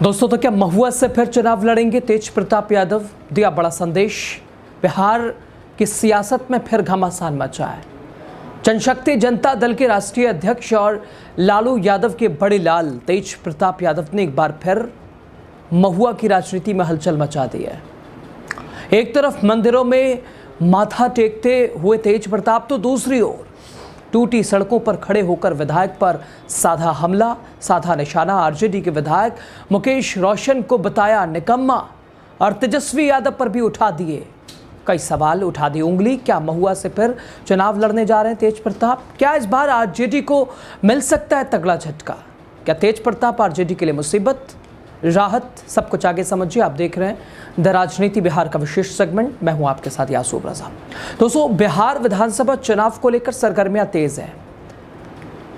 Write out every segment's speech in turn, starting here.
दोस्तों, तो क्या महुआ से फिर चुनाव लड़ेंगे तेज प्रताप यादव? दिया बड़ा संदेश। बिहार की सियासत में फिर घमासान मचा है। जनशक्ति जनता दल के राष्ट्रीय अध्यक्ष और लालू यादव के बड़े लाल तेज प्रताप यादव ने एक बार फिर महुआ की राजनीति में हलचल मचा दी है। एक तरफ मंदिरों में माथा टेकते हुए तेज प्रताप, तो दूसरी ओर टूटी सड़कों पर खड़े होकर विधायक पर साधा हमला, साधा निशाना। आरजेडी के विधायक मुकेश रोशन को बताया निकम्मा और तेजस्वी यादव पर भी उठा दिए कई सवाल, उठा दी उंगली। क्या महुआ से फिर चुनाव लड़ने जा रहे हैं तेज प्रताप? क्या इस बार आरजेडी को मिल सकता है तगड़ा झटका? क्या तेज प्रताप आरजेडी के लिए मुसीबत, राहत? सब कुछ आगे समझिए। आप देख रहे हैं द राजनीति बिहार का विशेष सेगमेंट। मैं हूं आपके साथ यासूब रजा। दोस्तों, बिहार विधानसभा चुनाव को लेकर सरगर्मियां तेज हैं।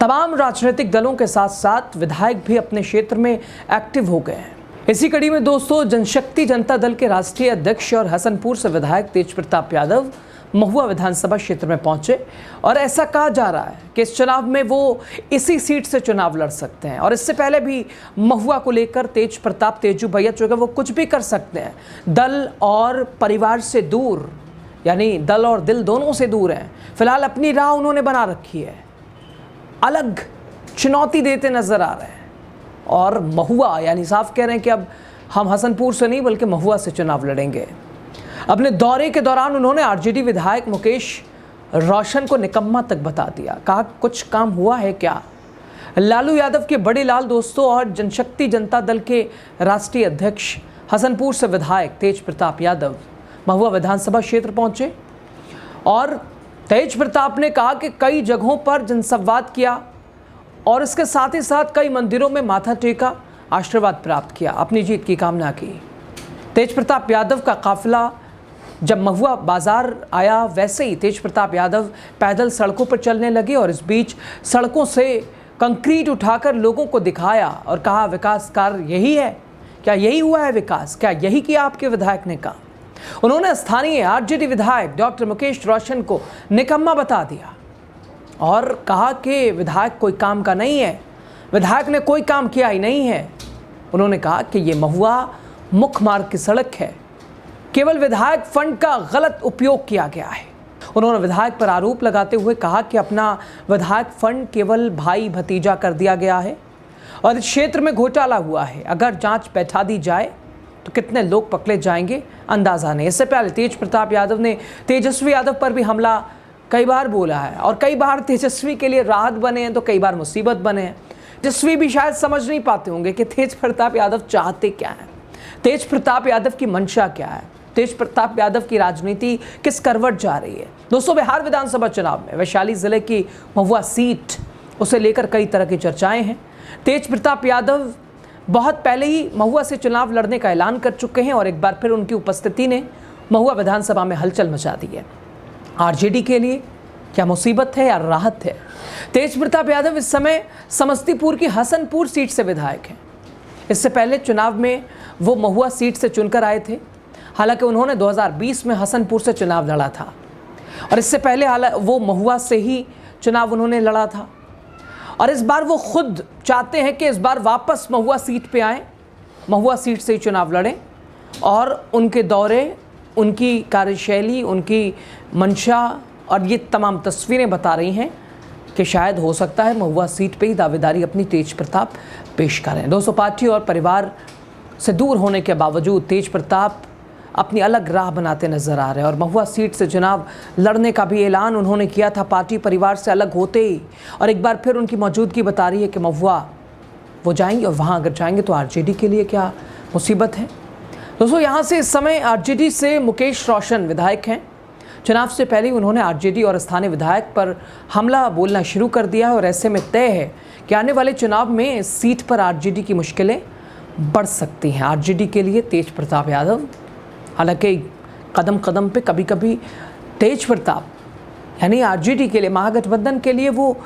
तमाम राजनीतिक दलों के साथ साथ विधायक भी अपने क्षेत्र में एक्टिव हो गए हैं। इसी कड़ी में दोस्तों, जनशक्ति जनता दल के राष्ट्रीय अध्यक्ष और हसनपुर से विधायक तेज प्रताप यादव महुआ विधानसभा क्षेत्र में पहुंचे और ऐसा कहा जा रहा है कि इस चुनाव में वो इसी सीट से चुनाव लड़ सकते हैं। और इससे पहले भी महुआ को लेकर तेज प्रताप, तेजू भैया जो है वो कुछ भी कर सकते हैं। दल और परिवार से दूर, यानी दल और दिल दोनों से दूर हैं। फिलहाल अपनी राह उन्होंने बना रखी है, अलग चुनौती देते नजर आ रहे हैं। और महुआ यानी साफ कह रहे हैं कि अब हम हसनपुर से नहीं बल्कि महुआ से चुनाव लड़ेंगे। अपने दौरे के दौरान उन्होंने आरजेडी विधायक मुकेश रोशन को निकम्मा तक बता दिया। कहा, कुछ काम हुआ है क्या? लालू यादव के बड़े लाल दोस्तों और जनशक्ति जनता दल के राष्ट्रीय अध्यक्ष हसनपुर से विधायक तेज प्रताप यादव महुआ विधानसभा क्षेत्र पहुंचे और तेज प्रताप ने कहा कि कई जगहों पर जनसंवाद किया और इसके साथ ही साथ कई मंदिरों में माथा टेका, आशीर्वाद प्राप्त किया, अपनी जीत की कामना की। तेज प्रताप यादव का काफिला जब महुआ बाजार आया, वैसे ही तेज प्रताप यादव पैदल सड़कों पर चलने लगे और इस बीच सड़कों से कंक्रीट उठाकर लोगों को दिखाया और कहा, विकास कार्य यही है क्या? यही हुआ है विकास? क्या यही किया आपके विधायक ने? कहा उन्होंने स्थानीय आरजेडी विधायक डॉक्टर मुकेश रोशन को निकम्मा बता दिया और कहा कि विधायक कोई काम का नहीं है, विधायक ने कोई काम किया ही नहीं है। उन्होंने कहा कि ये महुआ मुख्य मार्ग की सड़क है, केवल विधायक फंड का गलत उपयोग किया गया है। उन्होंने विधायक पर आरोप लगाते हुए कहा कि अपना विधायक फंड केवल भाई भतीजा कर दिया गया है और इस क्षेत्र में घोटाला हुआ है। अगर जांच बैठा दी जाए तो कितने लोग पकड़े जाएंगे अंदाजा नहीं। इससे पहले तेज प्रताप यादव ने तेजस्वी यादव पर भी हमला कई बार बोला है और कई बार तेजस्वी के लिए राहत बने हैं तो कई बार मुसीबत बने हैं। तेजस्वी भी शायद समझ नहीं पाते होंगे कि तेज प्रताप यादव चाहते क्या हैं, तेज प्रताप यादव की मंशा क्या है, तेज प्रताप यादव की राजनीति किस करवट जा रही है। दोस्तों, बिहार विधानसभा चुनाव में वैशाली जिले की महुआ सीट, उसे लेकर कई तरह की चर्चाएं हैं। तेज प्रताप यादव बहुत पहले ही महुआ से चुनाव लड़ने का ऐलान कर चुके हैं और एक बार फिर उनकी उपस्थिति ने महुआ विधानसभा में हलचल मचा दी है। आरजेडी के लिए क्या मुसीबत है या राहत है? तेज प्रताप यादव इस समय समस्तीपुर की हसनपुर सीट से विधायक हैं। इससे पहले चुनाव में वो महुआ सीट से चुनकर आए थे। हालांकि उन्होंने 2020 में हसनपुर से चुनाव लड़ा था और इससे पहले वो महुआ से ही चुनाव उन्होंने लड़ा था और इस बार वो खुद चाहते हैं कि इस बार वापस महुआ सीट पे आए, महुआ सीट से ही चुनाव लड़ें। और उनके दौरे, उनकी कार्यशैली, उनकी मंशा और ये तमाम तस्वीरें बता रही हैं कि शायद हो सकता है महुआ सीट पे ही दावेदारी अपनी तेज प्रताप पेश करें। दोस्तों, पार्टी और परिवार से दूर होने के बावजूद तेज प्रताप अपनी अलग राह बनाते नजर आ रहे हैं और महुआ सीट से चुनाव लड़ने का भी ऐलान उन्होंने किया था पार्टी परिवार से अलग होते ही। और एक बार फिर उनकी मौजूदगी बता रही है कि महुआ वो जाएंगे और वहाँ अगर जाएंगे तो आरजेडी के लिए क्या मुसीबत है। दोस्तों, यहाँ से इस समय आरजेडी से मुकेश रोशन विधायक हैं। चुनाव से पहले उन्होंने आरजेडी और स्थानीय विधायक पर हमला बोलना शुरू कर दिया और ऐसे में तय है कि आने वाले चुनाव में इस सीट पर आरजेडी की मुश्किलें बढ़ सकती हैं। आरजेडी के लिए तेज प्रताप यादव, हालांकि कदम कदम पे कभी कभी तेज प्रताप यानी आरजेडी के लिए, महागठबंधन के लिए वो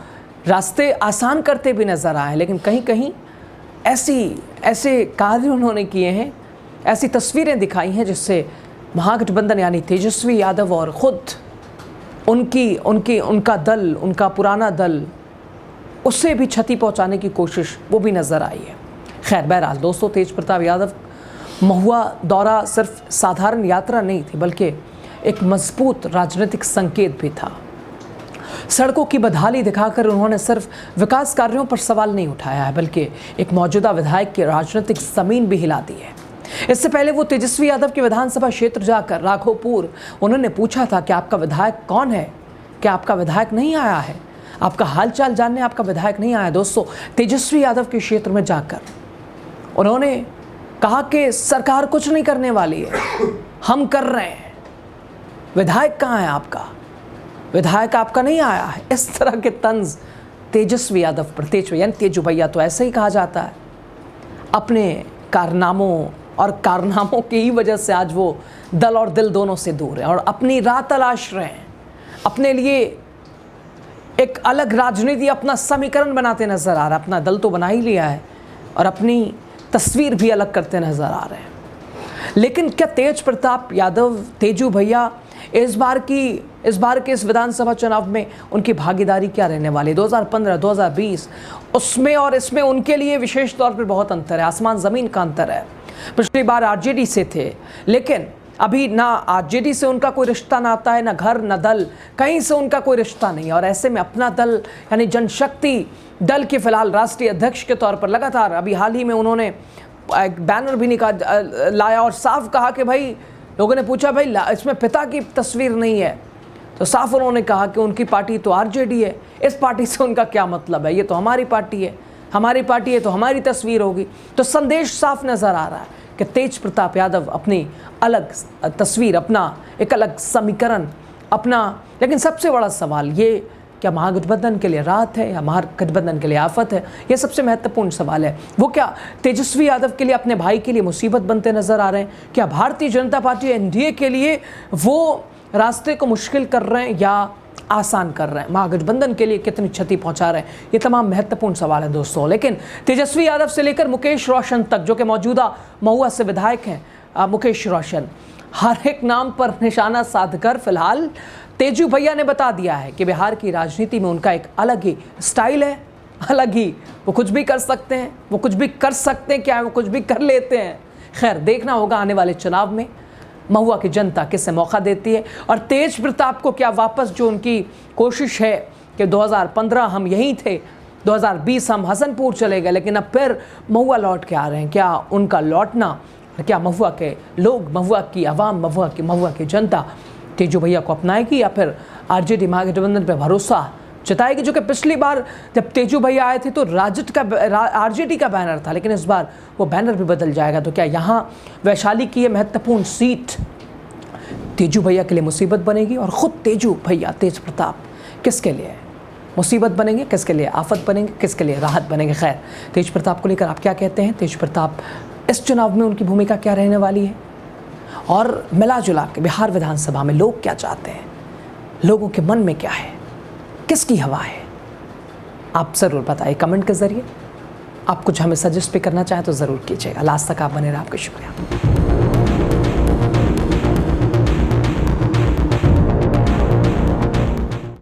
रास्ते आसान करते भी नजर आए, लेकिन कहीं कहीं ऐसे कार्य उन्होंने किए हैं, ऐसी तस्वीरें दिखाई हैं जिससे महागठबंधन यानी तेजस्वी यादव और खुद उनका दल, उनका पुराना दल, उससे भी क्षति पहुंचाने की कोशिश वो भी नजर आई है। खैर बहरहाल दोस्तों, तेज प्रताप यादव महुआ दौरा सिर्फ साधारण यात्रा नहीं थी, बल्कि एक मजबूत राजनीतिक संकेत भी था। सड़कों की बदहाली दिखाकर उन्होंने सिर्फ विकास कार्यों पर सवाल नहीं उठाया है, बल्कि एक मौजूदा विधायक की राजनीतिक जमीन भी हिला दी है। इससे पहले वो तेजस्वी यादव के विधानसभा क्षेत्र जाकर राघोपुर उन्होंने पूछा था कि आपका विधायक कौन है, क्या आपका विधायक नहीं आया है, आपका हालचाल जानने आपका विधायक नहीं आया। दोस्तों, तेजस्वी यादव के क्षेत्र में जाकर उन्होंने कहा कि सरकार कुछ नहीं करने वाली है, हम कर रहे हैं, विधायक कहाँ है आपका, विधायक आपका नहीं आया है। इस तरह के तंज तेजस्वी यादव पर, यानी तेजू भैया तो ऐसे ही कहा जाता है। अपने कारनामों और कारनामों की ही वजह से आज वो दल और दिल दोनों से दूर हैं और अपनी राह तलाश रहे हैं, अपने लिए एक अलग राजनीति, अपना समीकरण बनाते नजर आ रहा है। अपना दल तो बना ही लिया है और अपनी तस्वीर भी अलग करते नजर आ रहे हैं। लेकिन क्या तेज प्रताप यादव, तेजू भैया, इस बार के इस विधानसभा चुनाव में उनकी भागीदारी क्या रहने वाली? 2015, 2020 उसमें और इसमें उनके लिए विशेष तौर पर बहुत अंतर है, आसमान ज़मीन का अंतर है। पिछली बार आरजेडी से थे, लेकिन अभी ना आरजेडी से उनका कोई रिश्ता नाता है, ना घर ना दल, कहीं से उनका कोई रिश्ता नहीं है। और ऐसे में अपना दल यानी जनशक्ति दल के फिलहाल राष्ट्रीय अध्यक्ष के तौर पर लगातार अभी हाल ही में उन्होंने एक बैनर भी लाया और साफ कहा कि भाई, लोगों ने पूछा भाई इसमें पिता की तस्वीर नहीं है, तो साफ उन्होंने कहा कि उनकी पार्टी तो आरजेडी है, इस पार्टी से उनका क्या मतलब है, ये तो हमारी पार्टी है, हमारी पार्टी है तो हमारी तस्वीर होगी। तो संदेश साफ नज़र आ रहा है कि तेज प्रताप यादव अपनी अलग तस्वीर, अपना एक अलग समीकरण, अपना। लेकिन सबसे बड़ा सवाल ये, क्या महागठबंधन के लिए राहत है या महागठबंधन के लिए आफत है? ये सबसे महत्वपूर्ण सवाल है। वो क्या तेजस्वी यादव के लिए, अपने भाई के लिए मुसीबत बनते नजर आ रहे हैं? क्या भारतीय जनता पार्टी एनडीए के लिए वो रास्ते को मुश्किल कर रहे हैं या आसान कर रहे हैं? महागठबंधन के लिए कितनी क्षति पहुंचा रहे हैं? ये तमाम महत्वपूर्ण सवाल हैं दोस्तों। लेकिन तेजस्वी यादव से लेकर मुकेश रोशन तक, जो कि मौजूदा महुआ से विधायक हैं, मुकेश रोशन, हर एक नाम पर निशाना साधकर फिलहाल तेजू भैया ने बता दिया है कि बिहार की राजनीति में उनका एक अलग ही स्टाइल है, अलग ही, वो कुछ भी कर सकते हैं, वो कुछ भी कर सकते हैं, क्या वो कुछ भी कर लेते हैं। खैर, देखना होगा आने वाले चुनाव में महुआ की जनता किसे मौका देती है और तेज प्रताप को क्या वापस, जो उनकी कोशिश है कि 2015 हम यहीं थे, 2020 हम हसनपुर चले गए, लेकिन अब फिर महुआ लौट के आ रहे हैं, क्या उनका लौटना, क्या महुआ के लोग, महुआ की आवाम, महुआ की जनता तेजू भैया को अपनाएगी या फिर आरजेडी महागठबंधन पर भरोसा जताएगी? जो कि पिछली बार जब तेजू भैया आए थे तो आरजेडी का बैनर था, लेकिन इस बार वो बैनर भी बदल जाएगा। तो क्या यहाँ वैशाली की ये महत्वपूर्ण सीट तेजू भैया के लिए मुसीबत बनेगी और ख़ुद तेजू भैया, तेज प्रताप, किसके लिए मुसीबत बनेंगे, किसके लिए आफत बनेंगे, किसके लिए राहत बनेंगे? खैर, तेज प्रताप को लेकर आप क्या कहते हैं? तेज प्रताप इस चुनाव में उनकी भूमिका क्या रहने वाली है? और मिला जुला के बिहार विधानसभा में लोग क्या चाहते हैं, लोगों के मन में क्या है, किसकी हवा है? आप ज़रूर बताइए कमेंट के ज़रिए। आप कुछ हमें सजेस्ट भी करना चाहें तो ज़रूर कीजिएगा। लास्ट तक आप बने रहे, आपका शुक्रिया।